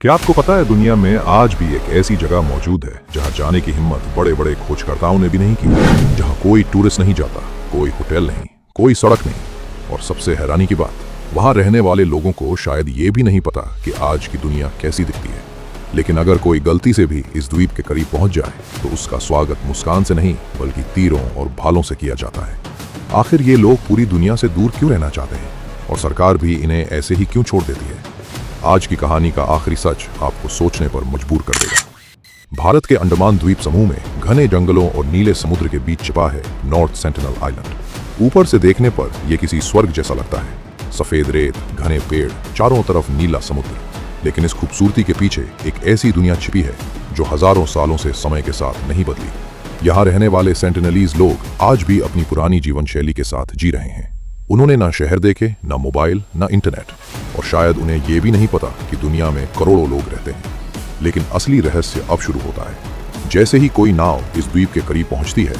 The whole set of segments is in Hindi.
क्या आपको पता है दुनिया में आज भी एक ऐसी जगह मौजूद है जहां जाने की हिम्मत बड़े बड़े खोजकर्ताओं ने भी नहीं की, जहां कोई टूरिस्ट नहीं जाता, कोई होटल नहीं, कोई सड़क नहीं, और सबसे हैरानी की बात, वहां रहने वाले लोगों को शायद ये भी नहीं पता कि आज की दुनिया कैसी दिखती है। लेकिन अगर कोई गलती से भी इस द्वीप के करीब पहुंच जाए तो उसका स्वागत मुस्कान से नहीं बल्कि तीरों और भालों से किया जाता है। आखिर ये लोग पूरी दुनिया से दूर क्यों रहना चाहते हैं और सरकार भी इन्हें ऐसे ही क्यों छोड़ देती है? आज की कहानी का आखिरी सच आपको सोचने पर मजबूर कर देगा। भारत के अंडमान द्वीप समूह में घने जंगलों और नीले समुद्र के बीच छिपा है नॉर्थ सेंटिनल आइलैंड। ऊपर से देखने पर यह किसी स्वर्ग जैसा लगता है। सफेद रेत, घने पेड़, चारों तरफ नीला समुद्र। लेकिन इस खूबसूरती के पीछे एक ऐसी दुनिया छिपी है जो हजारों सालों से समय के साथ नहीं बदली। यहाँ रहने वाले सेंटिनलीज लोग आज भी अपनी पुरानी जीवन शैली के साथ जी रहे हैं। उन्होंने ना शहर देखे, ना मोबाइल, ना इंटरनेट, और शायद उन्हें यह भी नहीं पता कि दुनिया में करोड़ों लोग रहते हैं। लेकिन असली रहस्य अब शुरू होता है। जैसे ही कोई नाव इस द्वीप के करीब पहुंचती है,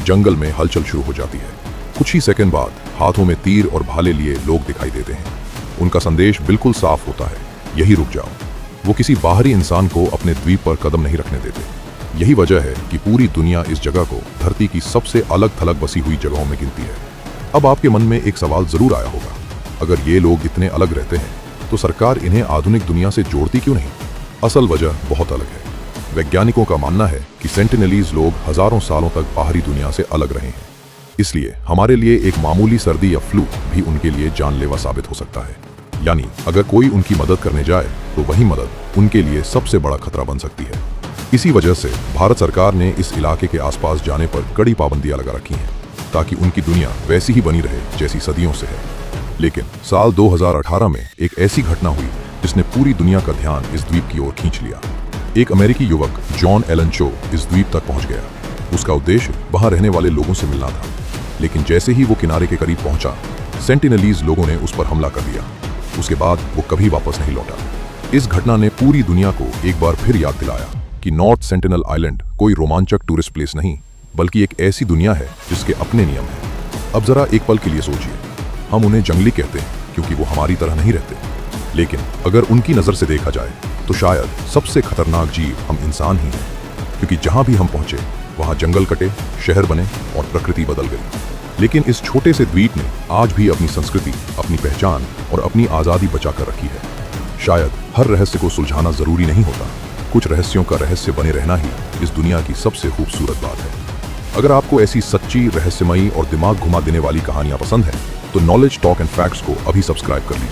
जंगल में हलचल शुरू हो जाती है। कुछ ही सेकंड बाद हाथों में तीर और भाले लिए लोग दिखाई देते हैं। उनका संदेश बिल्कुल साफ होता है, यही रुक जाओ। वो किसी बाहरी इंसान को अपने द्वीप पर कदम नहीं रखने देते। यही वजह है कि पूरी दुनिया इस जगह को धरती की सबसे अलग थलग बसी हुई जगहों में गिनती है। अब आपके मन में एक सवाल जरूर आया होगा, अगर ये लोग इतने अलग रहते हैं तो सरकार इन्हें आधुनिक दुनिया से जोड़ती क्यों नहीं? असल वजह बहुत अलग है। वैज्ञानिकों का मानना है कि सेंटिनलीज लोग हजारों सालों तक बाहरी दुनिया से अलग रहे हैं। इसलिए हमारे लिए एक मामूली सर्दी या फ्लू भी उनके लिए जानलेवा साबित हो सकता है। यानी अगर कोई उनकी मदद करने जाए तो वही मदद उनके लिए सबसे बड़ा खतरा बन सकती है। इसी वजह से भारत सरकार ने इस इलाके के आसपास जाने पर कड़ी पाबंदियां लगा रखी हैं, ताकि उनकी दुनिया वैसी ही बनी रहे जैसी सदियों से है। लेकिन साल 2018 में एक ऐसी घटना हुई जिसने पूरी दुनिया का ध्यान इस द्वीप की ओर खींच लिया। एक अमेरिकी युवक जॉन एलन चो इस द्वीप तक पहुंच गया। उसका उद्देश्य वहां रहने वाले लोगों से मिलना था। लेकिन जैसे ही वो किनारे के करीब पहुंचा, सेंटिनलीज लोगों ने उस पर हमला कर दिया। उसके बाद वो कभी वापस नहीं लौटा। इस घटना ने पूरी दुनिया को एक बार फिर याद दिलाया कि नॉर्थ सेंटिनल आइलैंड कोई रोमांचक टूरिस्ट प्लेस नहीं, बल्कि एक ऐसी दुनिया है जिसके अपने नियम हैं। अब जरा एक पल के लिए सोचिए, हम उन्हें जंगली कहते हैं क्योंकि वो हमारी तरह नहीं रहते। लेकिन अगर उनकी नज़र से देखा जाए तो शायद सबसे खतरनाक जीव हम इंसान ही हैं, क्योंकि जहां भी हम पहुंचे वहां जंगल कटे, शहर बने और प्रकृति बदल गई। लेकिन इस छोटे से द्वीप ने आज भी अपनी संस्कृति, अपनी पहचान और अपनी आज़ादी बचा कर रखी है। शायद हर रहस्य को सुलझाना जरूरी नहीं होता, कुछ रहस्यों का रहस्य बने रहना ही इस दुनिया की सबसे खूबसूरत बात है। अगर आपको ऐसी सच्ची, रहस्यमयी और दिमाग घुमा देने वाली कहानियां पसंद हैं तो नॉलेज टॉक एंड फैक्ट्स को अभी सब्सक्राइब कर लीजिए।